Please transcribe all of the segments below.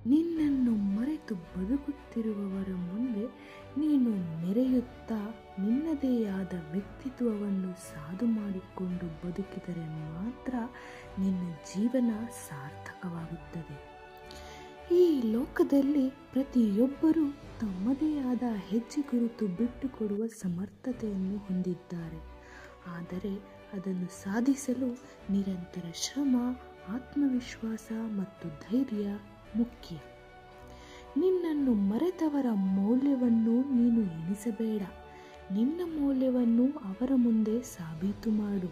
ನಿನ್ನನ್ನು ಮರೆತು ಬದುಕುತ್ತಿರುವವರ ಮುಂದೆ ನೀನು ಮೆರೆಯುತ್ತಾ ನಿನ್ನದೇ ಆದ ವ್ಯಕ್ತಿತ್ವವನ್ನು ಸಾಧು ಮಾಡಿಕೊಂಡು ಬದುಕಿದರೆ ಮಾತ್ರ ನಿನ್ನ ಜೀವನ ಸಾರ್ಥಕವಾಗುತ್ತದೆ. ಈ ಲೋಕದಲ್ಲಿ ಪ್ರತಿಯೊಬ್ಬರೂ ತಮ್ಮದೇ ಆದ ಹೆಜ್ಜೆ ಗುರುತು ಬಿಟ್ಟುಕೊಡುವ ಸಮರ್ಥತೆಯನ್ನು ಹೊಂದಿದ್ದಾರೆ. ಆದರೆ ಅದನ್ನು ಸಾಧಿಸಲು ನಿರಂತರ ಶ್ರಮ, ಆತ್ಮವಿಶ್ವಾಸ ಮತ್ತು ಧೈರ್ಯ ಮುಖ್ಯ. ನಿನ್ನನ್ನು ಮರೆತವರ ಮೌಲ್ಯವನ್ನು ನೀನು ಎಣಿಸಬೇಡ. ನಿನ್ನ ಮೌಲ್ಯವನ್ನು ಅವರ ಮುಂದೆ ಸಾಬೀತು ಮಾಡು.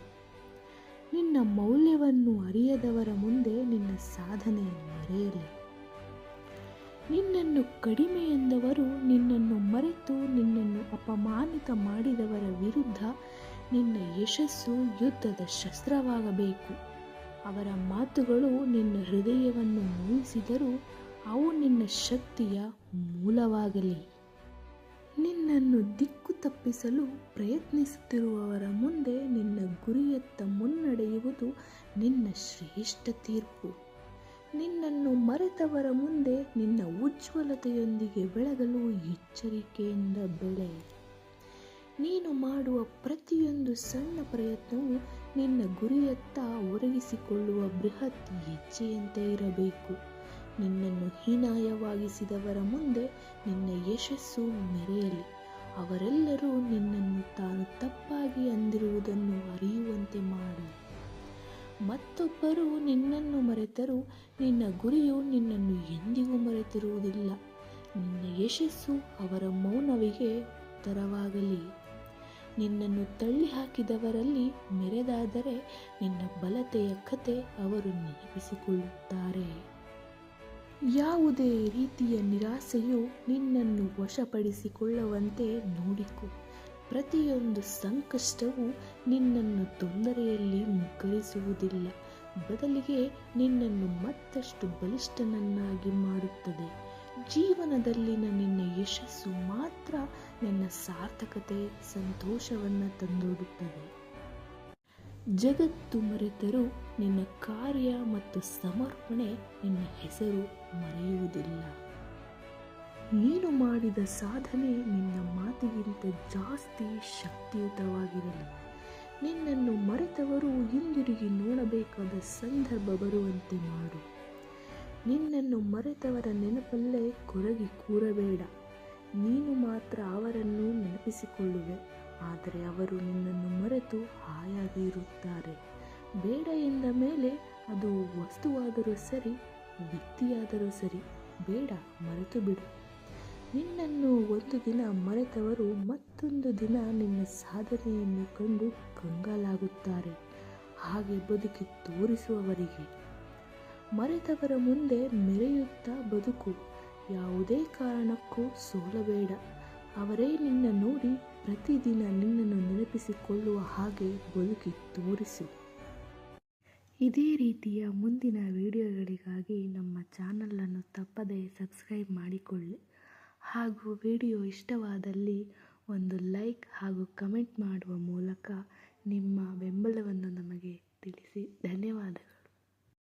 ನಿನ್ನ ಮೌಲ್ಯವನ್ನು ಅರಿಯದವರ ಮುಂದೆ ನಿನ್ನ ಸಾಧನೆ ಮರೆಯಲಿ. ನಿನ್ನನ್ನು ಕಡಿಮೆ ಎಂದವರು ನಿನ್ನನ್ನು ಮರೆತು ನಿನ್ನನ್ನು ಅಪಮಾನಿತ ಮಾಡಿದವರ ವಿರುದ್ಧ ನಿನ್ನ ಯಶಸ್ಸು ಯುದ್ಧದ ಶಸ್ತ್ರವಾಗಬೇಕು. ಅವರ ಮಾತುಗಳು ನಿನ್ನ ಹೃದಯವನ್ನು ನೋಯಿಸಿದರೂ ಅವು ನಿನ್ನ ಶಕ್ತಿಯ ಮೂಲವಾಗಲಿ. ನಿನ್ನನ್ನು ದಿಕ್ಕು ತಪ್ಪಿಸಲು ಪ್ರಯತ್ನಿಸುತ್ತಿರುವವರ ಮುಂದೆ ನಿನ್ನ ಗುರಿಯತ್ತ ಮುನ್ನಡೆಯುವುದು ನಿನ್ನ ಶ್ರೇಷ್ಠ ತೀರ್ಪು. ನಿನ್ನನ್ನು ಮರೆತವರ ಮುಂದೆ ನಿನ್ನ ಉಜ್ವಲತೆಯೊಂದಿಗೆ ಬೆಳಗಲು ಎಚ್ಚರಿಕೆಯಿಂದ ಬೆಳೆ. ನೀನು ಮಾಡುವ ಪ್ರತಿಯೊಂದು ಸಣ್ಣ ಪ್ರಯತ್ನವು ನಿನ್ನ ಗುರಿಯತ್ತ ಒರಗಿಸಿಕೊಳ್ಳುವ ಬೃಹತ್ ಹೆಜ್ಜೆಯಂತೆ ಇರಬೇಕು. ನಿನ್ನನ್ನು ಹೀನಾಯವಾಗಿಸಿದವರ ಮುಂದೆ ನಿನ್ನ ಯಶಸ್ಸು ಮೆರೆಯಲಿ. ಅವರೆಲ್ಲರೂ ನಿನ್ನನ್ನು ತಾನು ತಪ್ಪಾಗಿ ಅಂದಿರುವುದನ್ನು ಅರಿಯುವಂತೆ ಮಾಡು. ಮತ್ತೊಬ್ಬರು ನಿನ್ನನ್ನು ಮರೆತರೂ ನಿನ್ನ ಗುರಿಯು ನಿನ್ನನ್ನು ಎಂದಿಗೂ ಮರೆತಿರುವುದಿಲ್ಲ. ನಿನ್ನ ಯಶಸ್ಸು ಅವರ ಮೌನವಿಗೆ ಉತ್ತರವಾಗಲಿ. ನಿನ್ನನ್ನು ತಳ್ಳಿ ಹಾಕಿದವರಲ್ಲಿ ಮೆರೆದಾದರೆ ನಿನ್ನ ಬಲತೆಯ ಕತೆ ಅವರು ನೆನಪಿಸಿಕೊಳ್ಳುತ್ತಾರೆ. ಯಾವುದೇ ರೀತಿಯ ನಿರಾಸೆಯು ನಿನ್ನನ್ನು ವಶಪಡಿಸಿಕೊಳ್ಳುವಂತೆ ನೋಡಿಕೊ. ಪ್ರತಿಯೊಂದು ಸಂಕಷ್ಟವೂ ನಿನ್ನನ್ನು ತೊಂದರೆಯಲ್ಲಿ ಮುಗ್ಗರಿಸುವುದಿಲ್ಲ, ಬದಲಿಗೆ ನಿನ್ನನ್ನು ಮತ್ತಷ್ಟು ಬಲಿಷ್ಠನನ್ನಾಗಿ ಮಾಡುತ್ತದೆ. ಜೀವನದಲ್ಲಿನ ನಿನ್ನ ಯಶಸ್ಸು ಮಾತ್ರ ನಿನ್ನ ಸಾರ್ಥಕತೆ, ಸಂತೋಷವನ್ನು ತಂದೊಡ್ಡುತ್ತದೆ. ಜಗತ್ತು ಮರೆತರೂ ನಿನ್ನ ಕಾರ್ಯ ಮತ್ತು ಸಮರ್ಪಣೆ ನಿನ್ನ ಹೆಸರು ಮರೆಯುವುದಿಲ್ಲ. ನೀನು ಮಾಡಿದ ಸಾಧನೆ ನಿನ್ನ ಮಾತಿಗಿಂತ ಜಾಸ್ತಿ ಶಕ್ತಿಯುತವಾಗಿರಲಿ. ನಿನ್ನನ್ನು ಮರೆತವರು ಹಿಂದಿರುಗಿ ನೋಡಬೇಕಾದ ಸಂದರ್ಭ ಬರುವಂತೆ ಮಾಡು. ನಿನ್ನನ್ನು ಮರೆತವರ ನೆನಪಲ್ಲೇ ಕೊರಗಿ ಕೂರಬೇಡ. ನೀನು ಮಾತ್ರ ಅವರನ್ನು ನೆನಪಿಸಿಕೊಳ್ಳುವೆ, ಆದರೆ ಅವರು ನಿನ್ನನ್ನು ಮರೆತು ಹಾಯಾಗಿ ಇರುತ್ತಾರೆ. ಬೇಡ ಎಂದ ಮೇಲೆ ಅದು ವಸ್ತುವಾದರೂ ಸರಿ, ವ್ಯಕ್ತಿಯಾದರೂ ಸರಿ, ಬೇಡ, ಮರೆತು ಬಿಡು. ನಿನ್ನನ್ನು ಒಂದು ದಿನ ಮರೆತವರು ಮತ್ತೊಂದು ದಿನ ನಿನ್ನ ಸಾಧನೆಯನ್ನು ಕಂಡು ಕಂಗಾಲಾಗುತ್ತಾರೆ. ಹಾಗೆ ಬದುಕಿ ತೋರಿಸುವವರಿಗೆ ಮರೆತವರ ಮುಂದೆ ಮೆರೆಯುತ್ತಾ ಬದುಕು. ಯಾವುದೇ ಕಾರಣಕ್ಕೂ ಸೋಲಬೇಡ. ಅವರೇ ನಿನ್ನ ನೋಡಿ ಪ್ರತಿದಿನ ನಿನ್ನನ್ನು ನೆನಪಿಸಿಕೊಳ್ಳುವ ಹಾಗೆ ಬದುಕಿ ತೋರಿಸು. ಇದೇ ರೀತಿಯ ಮುಂದಿನ ವಿಡಿಯೋಗಳಿಗಾಗಿ ನಮ್ಮ ಚಾನಲನ್ನು ತಪ್ಪದೇ ಸಬ್ಸ್ಕ್ರೈಬ್ ಮಾಡಿಕೊಳ್ಳಿ. ಹಾಗೂ ವಿಡಿಯೋ ಇಷ್ಟವಾದಲ್ಲಿ ಒಂದು ಲೈಕ್ ಹಾಗೂ ಕಮೆಂಟ್ ಮಾಡುವ ಮೂಲಕ ನಿಮ್ಮ ಬೆಂಬಲವನ್ನು ನಮಗೆ ತಿಳಿಸಿ. ಧನ್ಯವಾದಗಳು.